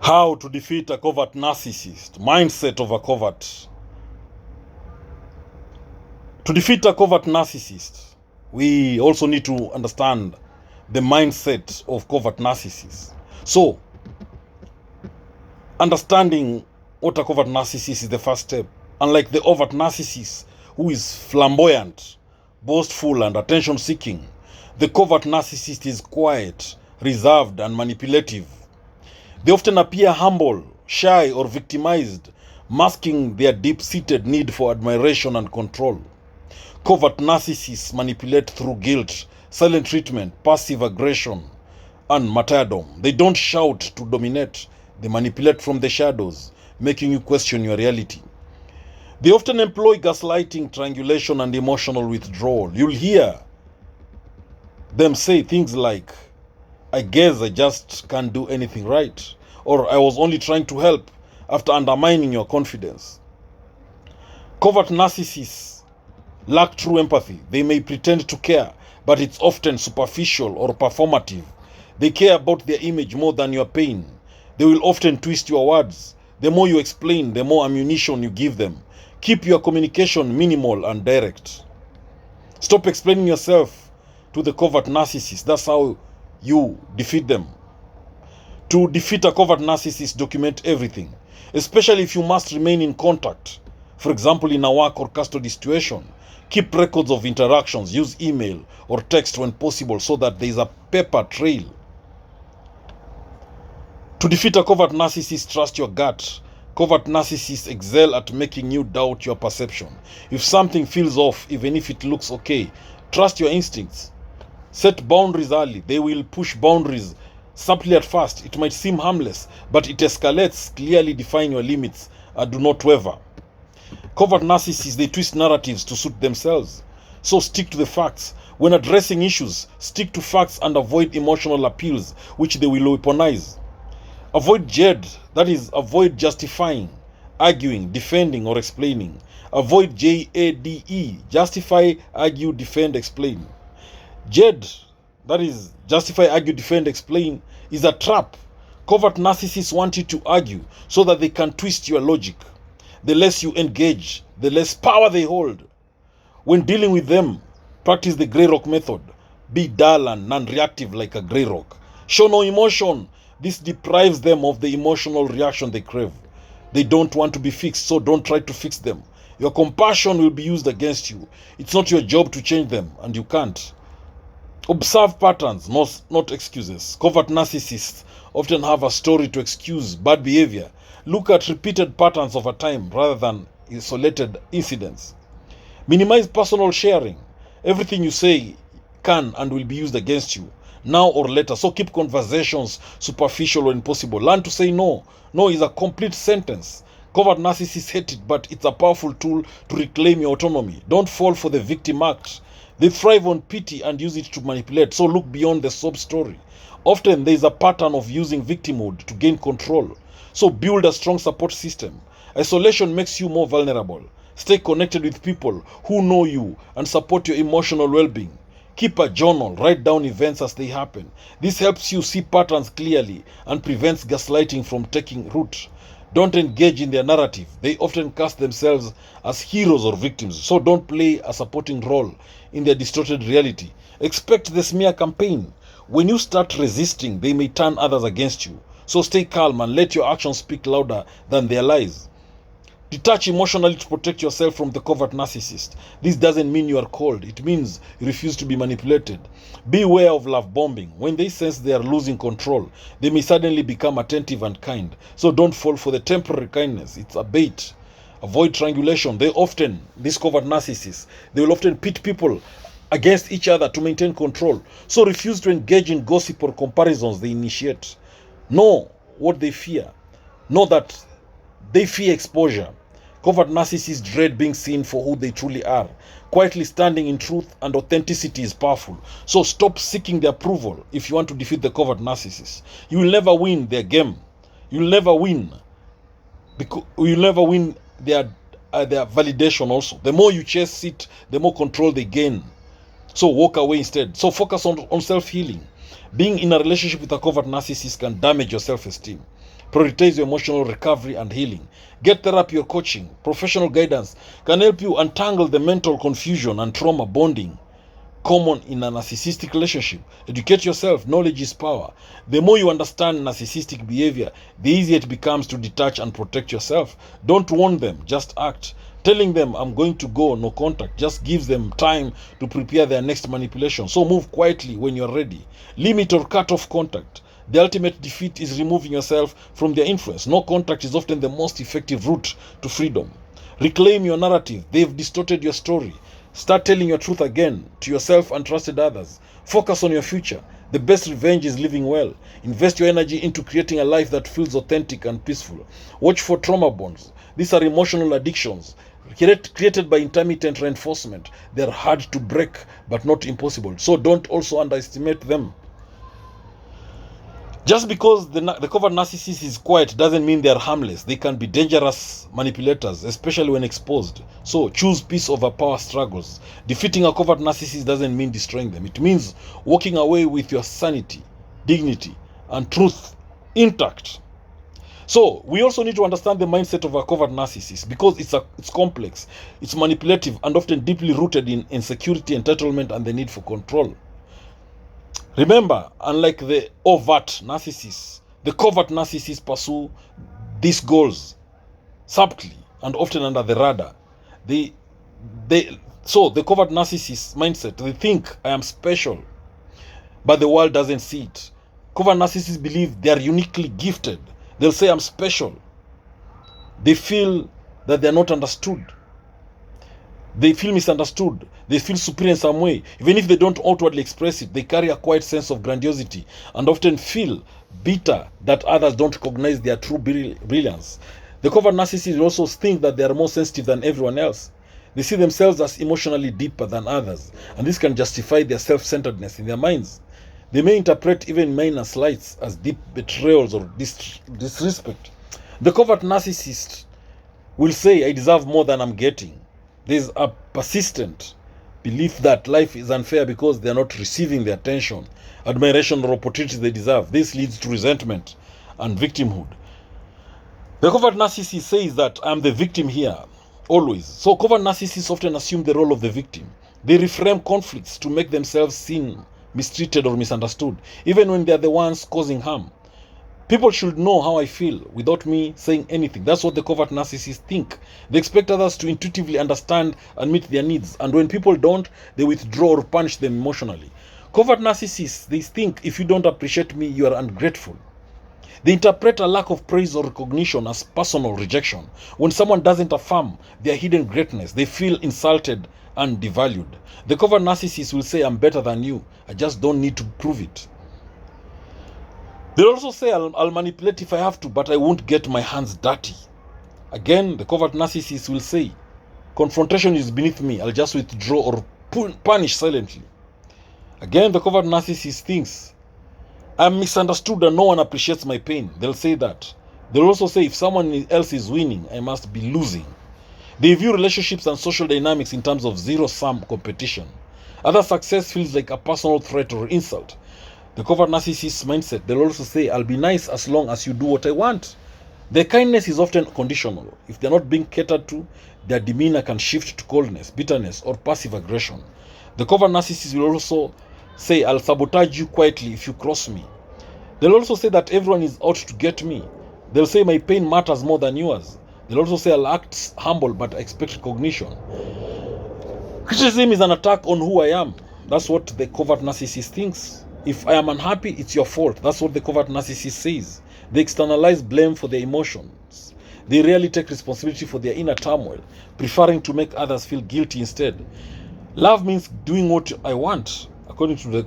How to defeat a covert narcissist. Mindset of a covert. To defeat a covert narcissist, we also need to understand the mindset of covert narcissists. So, understanding what a covert narcissist is the first step. Unlike the overt narcissist, who is flamboyant, boastful, and attention-seeking, the covert narcissist is quiet, reserved, and manipulative. They often appear humble, shy, or victimized, masking their deep-seated need for admiration and control. Covert narcissists manipulate through guilt, silent treatment, passive aggression, and martyrdom. They don't shout to dominate. They manipulate from the shadows, making you question your reality. They often employ gaslighting, triangulation, and emotional withdrawal. You'll hear them say things like, "I guess I just can't do anything right," or "I was only trying to help," after undermining your confidence. Covert narcissists lack true empathy. They may pretend to care, but it's often superficial or performative. They care about their image more than your pain. They will often twist your words. The more you explain, the more ammunition you give them. Keep your communication minimal and direct. Stop explaining yourself to the covert narcissist. That's how you defeat them. To defeat a covert narcissist, document everything, especially if you must remain in contact. For example, in a work or custody situation, keep records of interactions. Use email or text when possible so that there is a paper trail. To defeat a covert narcissist, trust your gut. Covert narcissists excel at making you doubt your perception. If something feels off, even if it looks okay, trust your instincts. Set boundaries early. They will push boundaries subtly at first. It might seem harmless, but it escalates. Clearly define your limits and do not waver. Covert narcissists, they twist narratives to suit themselves. So stick to the facts. When addressing issues, stick to facts and avoid emotional appeals, which they will weaponize. Avoid JADE, that is, avoid justifying, arguing, defending, or explaining. Avoid JADE, justify, argue, defend, explain. JADE, that is, justify, argue, defend, explain, is a trap. Covert narcissists want you to argue so that they can twist your logic. The less you engage, the less power they hold. When dealing with them, practice the grey rock method. Be dull and non-reactive like a grey rock. Show no emotion. This deprives them of the emotional reaction they crave. They don't want to be fixed, so don't try to fix them. Your compassion will be used against you. It's not your job to change them, and you can't. Observe patterns, not excuses. Covert narcissists often have a story to excuse bad behavior. Look at repeated patterns over time rather than isolated incidents. Minimize personal sharing. Everything you say can and will be used against you, now or later. So keep conversations superficial when possible. Learn to say no. No is a complete sentence. Covert narcissists hate it, but it's a powerful tool to reclaim your autonomy. Don't fall for the victim act. They thrive on pity and use it to manipulate. So look beyond the sob story. Often there is a pattern of using victimhood to gain control. So build a strong support system. Isolation makes you more vulnerable. Stay connected with people who know you and support your emotional well-being. Keep a journal. Write down events as they happen. This helps you see patterns clearly and prevents gaslighting from taking root. Don't engage in their narrative. They often cast themselves as heroes or victims, so don't play a supporting role in their distorted reality. Expect the smear campaign. When you start resisting, they may turn others against you. So stay calm and let your actions speak louder than their lies. Detach emotionally to protect yourself from the covert narcissist. This doesn't mean you are cold. It means you refuse to be manipulated. Beware of love bombing. When they sense they are losing control, they may suddenly become attentive and kind. So don't fall for the temporary kindness. It's a bait. Avoid triangulation. These covert narcissists, they will often pit people against each other to maintain control. So refuse to engage in gossip or comparisons they initiate. Know what they fear. Know that they fear exposure. Covert narcissists dread being seen for who they truly are. Quietly standing in truth and authenticity is powerful. So stop seeking their approval if you want to defeat the covert narcissists. You will never win their game. You will never win. You will never win their validation also. The more you chase it, the more control they gain. So walk away instead. So focus on self-healing. Being in a relationship with a covert narcissist can damage your self-esteem. Prioritize your emotional recovery and healing. Get therapy or coaching. Professional guidance can help you untangle the mental confusion and trauma bonding common in a narcissistic relationship. Educate yourself. Knowledge is power. The more you understand narcissistic behavior, the easier it becomes to detach and protect yourself. Don't warn them, just act. Telling them, I'm going to go, no contact, just gives them time to prepare their next manipulation. So move quietly when you're ready. Limit or cut off contact. The ultimate defeat is removing yourself from their influence. No contact is often the most effective route to freedom. Reclaim your narrative. They've distorted your story. Start telling your truth again to yourself and trusted others. Focus on your future. The best revenge is living well. Invest your energy into creating a life that feels authentic and peaceful. Watch for trauma bonds. These are emotional addictions created by intermittent reinforcement. They are hard to break, but not impossible. So don't also underestimate them. Just because the covert narcissist is quiet doesn't mean they are harmless. They can be dangerous manipulators, especially when exposed. So choose peace over power struggles. Defeating a covert narcissist doesn't mean destroying them. It means walking away with your sanity, dignity, and truth intact. So we also need to understand the mindset of a covert narcissist, because it's complex, it's manipulative, and often deeply rooted in insecurity, entitlement, and the need for control. Remember, unlike the overt narcissists, the covert narcissists pursue these goals subtly and often under the radar. So the covert narcissist mindset, they think I am special, but the world doesn't see it. Covert narcissists believe they are uniquely gifted. They'll say I'm special. They feel that they're not understood. They feel misunderstood. They feel superior in some way. Even if they don't outwardly express it, they carry a quiet sense of grandiosity and often feel bitter that others don't recognize their true brilliance. The covert narcissists also think that they are more sensitive than everyone else. They see themselves as emotionally deeper than others, and this can justify their self-centeredness in their minds. They may interpret even minor slights as deep betrayals or disrespect. The covert narcissist will say, I deserve more than I'm getting. There's a persistent belief that life is unfair because they're not receiving the attention, admiration, or opportunities they deserve. This leads to resentment and victimhood. The covert narcissist says that I'm the victim here, always. So covert narcissists often assume the role of the victim. They reframe conflicts to make themselves seen, mistreated, or misunderstood, even when they're the ones causing harm. People should know how I feel without me saying anything. That's what the covert narcissists think. They expect others to intuitively understand and meet their needs. And when people don't, they withdraw or punish them emotionally. Covert narcissists, they think if you don't appreciate me, you are ungrateful. They interpret a lack of praise or recognition as personal rejection. When someone doesn't affirm their hidden greatness, they feel insulted and devalued. The covert narcissist will say, I'm better than you. I just don't need to prove it. They'll also say, I'll manipulate if I have to, but I won't get my hands dirty. Again, the covert narcissist will say, confrontation is beneath me. I'll just withdraw or punish silently. Again, the covert narcissist thinks, I'm misunderstood and no one appreciates my pain. They'll say that. They'll also say, if someone else is winning, I must be losing. They view relationships and social dynamics in terms of zero-sum competition. Other success feels like a personal threat or insult. The covert narcissist's mindset, they'll also say, I'll be nice as long as you do what I want. Their kindness is often conditional. If they're not being catered to, their demeanor can shift to coldness, bitterness, or passive aggression. The covert narcissist will also say, I'll sabotage you quietly if you cross me. They'll also say that everyone is out to get me. They'll say my pain matters more than yours. They'll also say I'll act humble but I expect recognition. Criticism is an attack on who I am. That's what the covert narcissist thinks. If I am unhappy, it's your fault. That's what the covert narcissist says. They externalize blame for their emotions. They rarely take responsibility for their inner turmoil, preferring to make others feel guilty instead. Love means doing what I want, according to the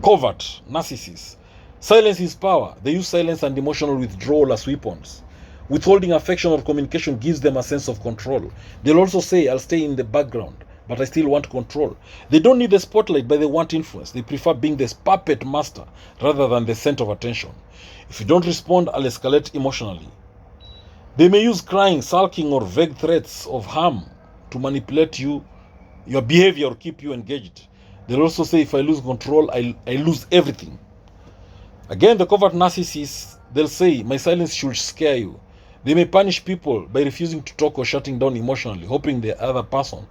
covert narcissist. Silence is power. They use silence and emotional withdrawal as weapons. Withholding affection or communication gives them a sense of control. They'll also say, I'll stay in the background, but I still want control. They don't need the spotlight, but they want influence. They prefer being the puppet master rather than the center of attention. If you don't respond, I'll escalate emotionally. They may use crying, sulking, or vague threats of harm to manipulate your behavior or keep you engaged. They'll also say, if I lose control, I lose everything. Again, the covert narcissists, they'll say, my silence should scare you. They may punish people by refusing to talk or shutting down emotionally, hoping the other person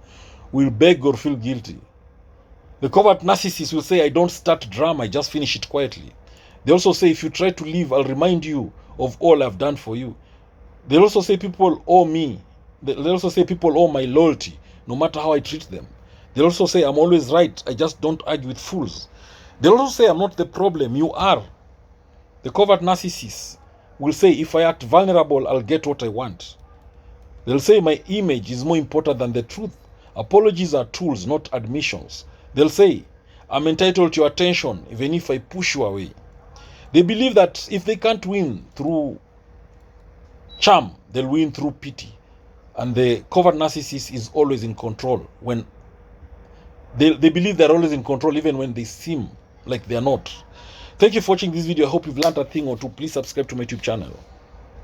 will beg or feel guilty. The covert narcissist will say, I don't start drama, I just finish it quietly. They also say, if you try to leave, I'll remind you of all I've done for you. They'll also say people owe me. They'll also say people owe my loyalty, no matter how I treat them. They'll also say, I'm always right, I just don't argue with fools. They'll also say, I'm not the problem, you are. The covert narcissist will say, if I act vulnerable, I'll get what I want. They'll say, my image is more important than the truth. Apologies are tools, not admissions. They'll say, I'm entitled to your attention, even if I push you away. They believe that if they can't win through charm, they'll win through pity. And the covert narcissist is always in control. When they believe they're always in control, even when they seem like they're not. Thank you for watching this video. I hope you've learned a thing or two. Please subscribe to my YouTube channel.